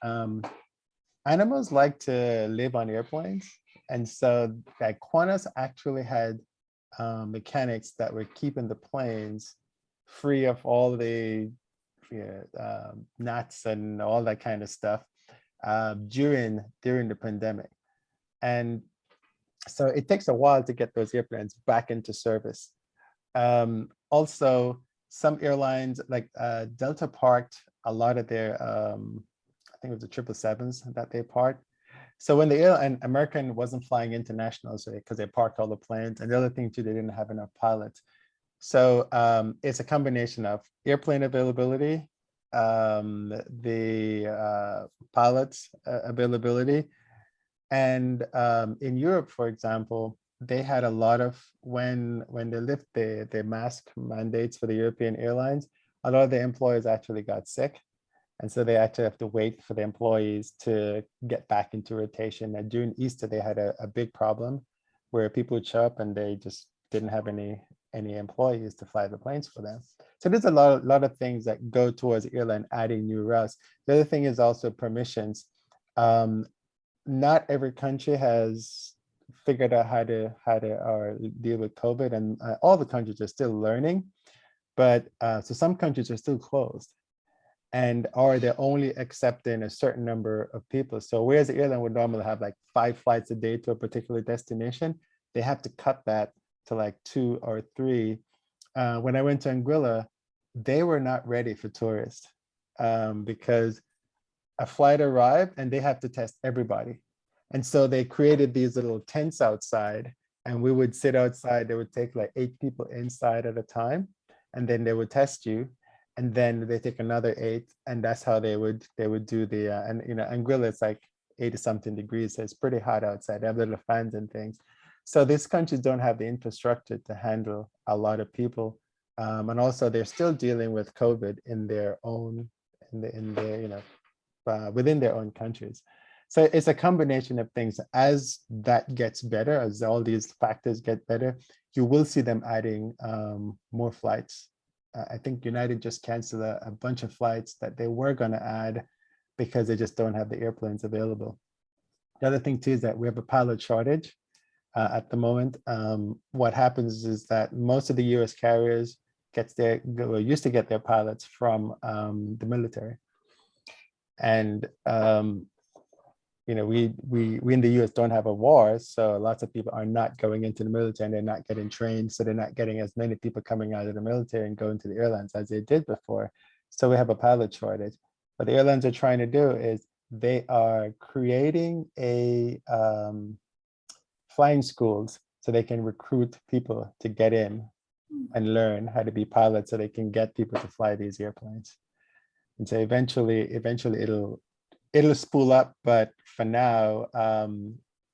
Speaker 2: animals like to live on airplanes. And so that Qantas actually had mechanics that were keeping the planes free of all the gnats and all that kind of stuff during the pandemic. And so it takes a while to get those airplanes back into service. Also, some airlines like Delta parked a lot of their, I think it was the 777s that they parked. So when the airline, American wasn't flying international, so because they parked all the planes. And the other thing too, they didn't have enough pilots. So it's a combination of airplane availability, the pilots availability. And in Europe, for example, they had a lot of, when they lift the mask mandates for the European airlines, a lot of the employees actually got sick. And so they actually have to wait for the employees to get back into rotation. And during Easter, they had a big problem where people would show up and they just didn't have any employees to fly the planes for them. So there's a lot of things that go towards the airline adding new routes. The other thing is also permissions. Not every country has figured out how to deal with COVID, and all the countries are still learning. But so some countries are still closed, and or they're only accepting a certain number of people. So whereas the airline would normally have like 5 flights a day to a particular destination, they have to cut that to like 2 or 3. When I went to Anguilla, they were not ready for tourists because a flight arrived and they have to test everybody. And so they created these little tents outside, and we would sit outside. They would take like 8 people inside at a time, and then they would test you. And then they take another 8, and that's how they would do the, and you know, Anguilla is like 80 something degrees. So it's pretty hot outside. They have little fans and things. So these countries don't have the infrastructure to handle a lot of people. And also they're still dealing with COVID in their own, in their, you know, within their own countries. So it's a combination of things. As that gets better, as all these factors get better, you will see them adding more flights I think United just canceled a bunch of flights that they were going to add because they just don't have the airplanes available. The other thing too is that we have a pilot shortage at the moment. What happens is that most of the US carriers used to get their pilots from the military. And we in the US don't have a war, so lots of people are not going into the military and they're not getting trained, so they're not getting as many people coming out of the military and going to the airlines as they did before. So we have a pilot shortage. What the airlines are trying to do is they are creating a flying schools so they can recruit people to get in and learn how to be pilots so they can get people to fly these airplanes. And so eventually it'll spool up, but for now,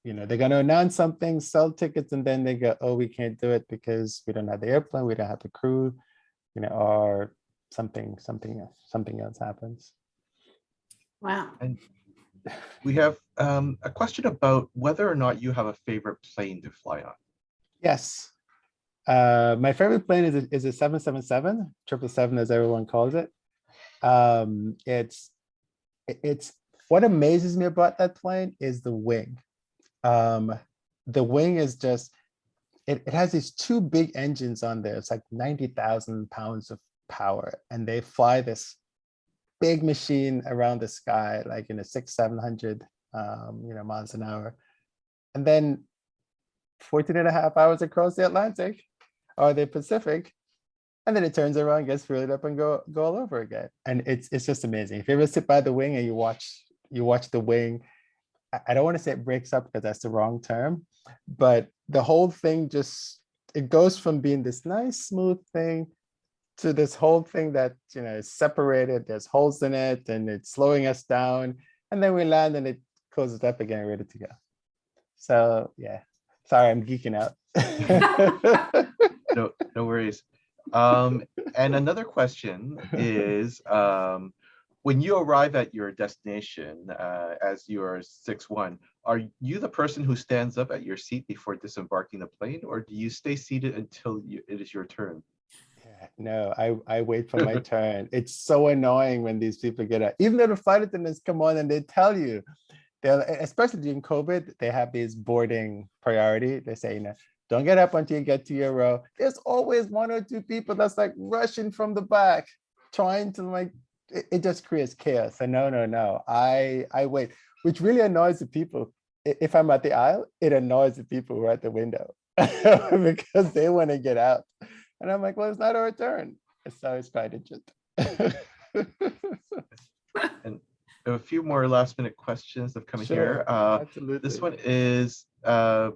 Speaker 2: they're going to announce something, sell tickets, and then they go, oh, we can't do it because we don't have the airplane, we don't have the crew, or something else happens.
Speaker 1: Wow.
Speaker 3: And we have a question about whether or not you have a favorite plane to fly on.
Speaker 2: Yes. My favorite plane is a 777, 777 as everyone calls it. It's what amazes me about that plane is the wing. The wing is just, it has these two big engines on there. It's like 90,000 pounds of power, and they fly this big machine around the sky, like 600-700 miles an hour. And then 14 and a half hours across the Atlantic or the Pacific. And then it turns around, gets filled up and go all over again. And it's just amazing. If you ever sit by the wing and you watch the wing, I don't want to say it breaks up because that's the wrong term, but the whole thing it goes from being this nice, smooth thing to this whole thing that, is separated, there's holes in it and it's slowing us down. And then we land and it closes up again, ready to go. So yeah, sorry, I'm geeking out.
Speaker 3: No worries. And another question is, when you arrive at your destination as you're 6'1", are you the person who stands up at your seat before disembarking the plane, or do you stay seated until it is your turn?
Speaker 2: Yeah, no, I wait for my turn. It's so annoying when these people get out. Even though the flight attendants come on and they tell you, especially during COVID, they have these boarding priority. They say, don't get up until you get to your row. There's always one or two people that's like rushing from the back, trying to it just creates chaos. So no, I wait, which really annoys the people. If I'm at the aisle, it annoys the people who are at the window because they want to get out. And I'm like, well, it's not our turn. So it's quite interesting.
Speaker 3: And a few more last minute questions have come in here.
Speaker 2: Absolutely.
Speaker 3: This one is, I'd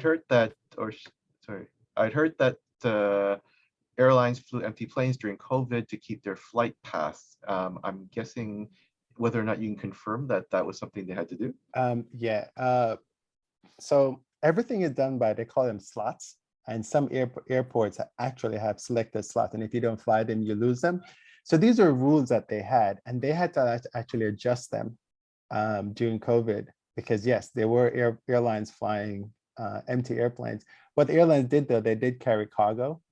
Speaker 3: heard that airlines flew empty planes during COVID to keep their flight paths. I'm guessing whether or not you can confirm that was something they had to do.
Speaker 2: Yeah. So everything is done by, they call them slots. And some airports actually have selected slots. And if you don't fly them, you lose them. So these are rules that they had, and they had to actually adjust them during COVID, because yes, there were airlines flying empty airplanes. What the airlines did though, they did carry cargo,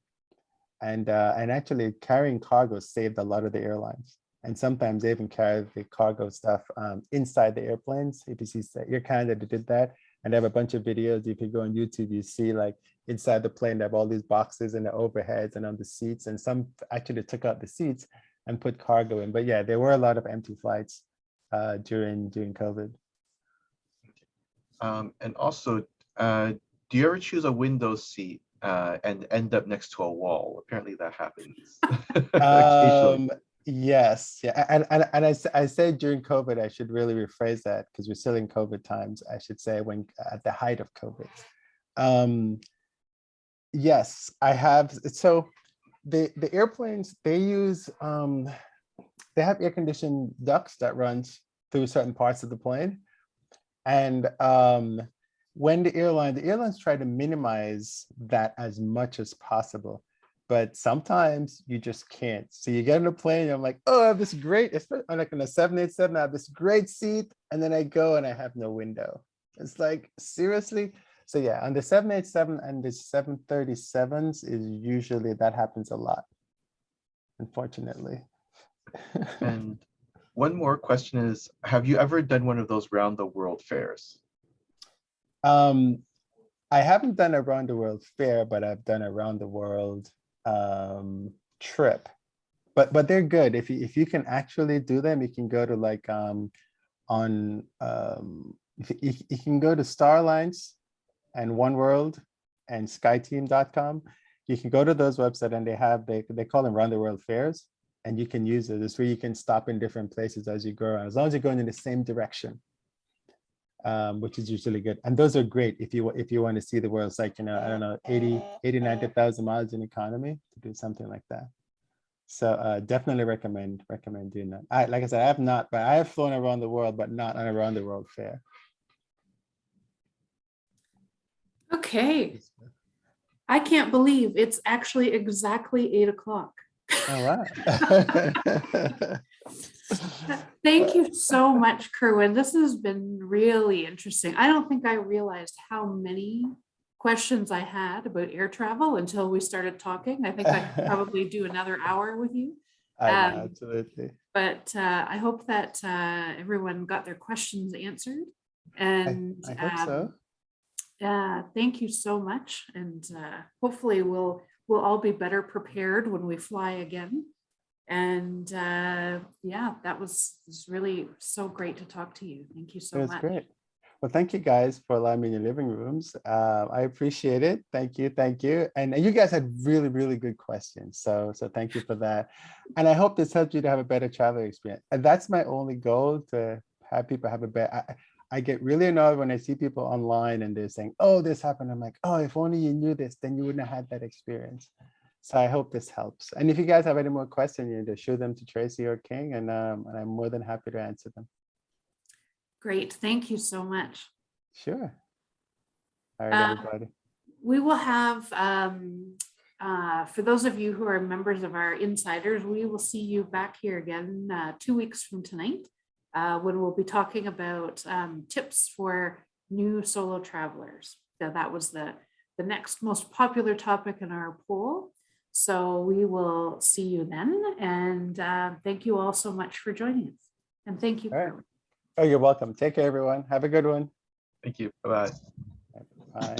Speaker 2: and actually carrying cargo saved a lot of the airlines. And sometimes they even carried the cargo stuff inside the airplanes. If you see Air Canada, they did that. And they have a bunch of videos. If you go on YouTube, you see inside the plane, they have all these boxes and the overheads and on the seats. And some actually took out the seats and put cargo in. But yeah, there were a lot of empty flights during COVID.
Speaker 3: And also, do you ever choose a window seat and end up next to a wall? Apparently that happens occasionally.
Speaker 2: Yes, yeah, and I say during COVID, I should really rephrase that because we're still in COVID times. I should say when at the height of COVID. Yes, I have. So the airplanes, they use they have air conditioned ducts that runs through certain parts of the plane, and when the airlines try to minimize that as much as possible. But sometimes you just can't. So you get on a plane, and I'm like, oh, I have this great, especially like on a 787, I have this great seat. And then I go and I have no window. It's like, seriously? So yeah, on the 787 and the 737s is usually that happens a lot, unfortunately.
Speaker 3: And one more question is, have you ever done one of those round the world fairs?
Speaker 2: I haven't done a round the world fair, but I've done a round the world trip. But they're good. If you can actually do them, you can go to like you can go to Starlines and One World and SkyTeam.com. You can go to those websites and they call them round the world fairs, and you can use it. It's where you can stop in different places as you go around, as long as you're going in the same direction. Which is usually good. And those are great if you want to see the world. It's like, I don't know, 90,000 miles in economy to do something like that. So definitely recommend doing that. Like I said, I have not, but I have flown around the world, but not on a round the world fair.
Speaker 1: Okay. I can't believe it's actually exactly 8 o'clock.
Speaker 2: Oh, wow.
Speaker 1: Thank you so much, Kerwin. This has been really interesting. I don't think I realized how many questions I had about air travel until we started talking. I think I could probably do another hour with you.
Speaker 2: I know, absolutely.
Speaker 1: But I hope that everyone got their questions answered. And
Speaker 2: I hope so.
Speaker 1: Thank you so much. And hopefully we'll all be better prepared when we fly again. And yeah, that was really so great to talk to you. Thank you so much.
Speaker 2: It was great. Well, thank you guys for allowing me in your living rooms. I appreciate it. Thank you. And you guys had really, really good questions. So thank you for that. And I hope this helped you to have a better travel experience. And that's my only goal, to have people have a better. I get really annoyed when I see people online and they're saying, oh, this happened. I'm like, oh, if only you knew this, then you wouldn't have had that experience. So I hope this helps. And if you guys have any more questions, you just shoot them to Tracy or King, and I'm more than happy to answer them.
Speaker 1: Great. Thank you so much.
Speaker 2: Sure. All right, everybody.
Speaker 1: We will have, for those of you who are members of our insiders, we will see you back here again 2 weeks from tonight, when we'll be talking about tips for new solo travelers. So that was the next most popular topic in our poll. So we will see you then. And thank you all so much for joining us. And thank you.
Speaker 2: Right. Oh, you're welcome. Take care, everyone. Have a good one.
Speaker 3: Thank you. Bye-bye.
Speaker 2: Bye.